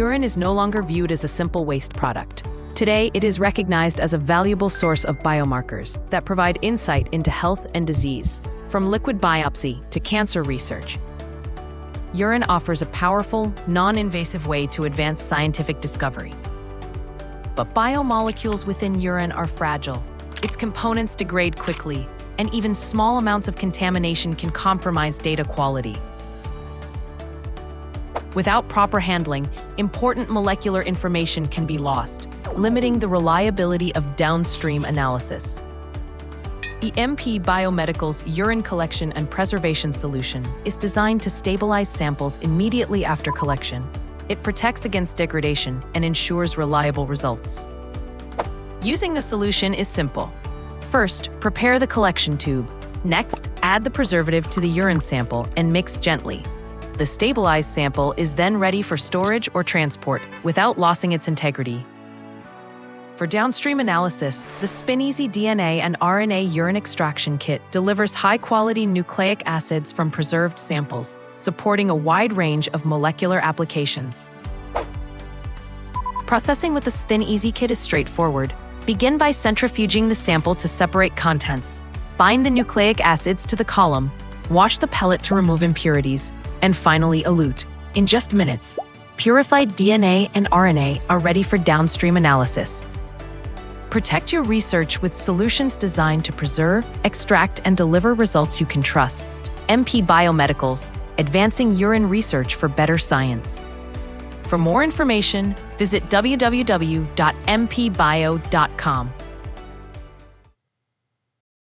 Urine is no longer viewed as a simple waste product. Today, it is recognized as a valuable source of biomarkers that provide insight into health and disease, from liquid biopsy to cancer research. Urine offers a powerful, non-invasive way to advance scientific discovery. But biomolecules within urine are fragile. Its components degrade quickly, and even small amounts of contamination can compromise data quality. Without proper handling, important molecular information can be lost, limiting the reliability of downstream analysis. The MP Biomedicals urine collection and preservation solution is designed to stabilize samples immediately after collection. It protects against degradation and ensures reliable results. Using the solution is simple. First, prepare the collection tube. Next, add the preservative to the urine sample and mix gently. The stabilized sample is then ready for storage or transport without losing its integrity. For downstream analysis, the SpinEasy DNA and RNA urine extraction kit delivers high-quality nucleic acids from preserved samples, supporting a wide range of molecular applications. Processing with the SpinEasy kit is straightforward. Begin by centrifuging the sample to separate contents. Bind the nucleic acids to the column. Wash the pellet to remove impurities. And finally, elute. In just minutes, purified DNA and RNA are ready for downstream analysis. Protect your research with solutions designed to preserve, extract, and deliver results you can trust. MP Biomedicals, advancing urine research for better science. For more information, visit www.mpbio.com.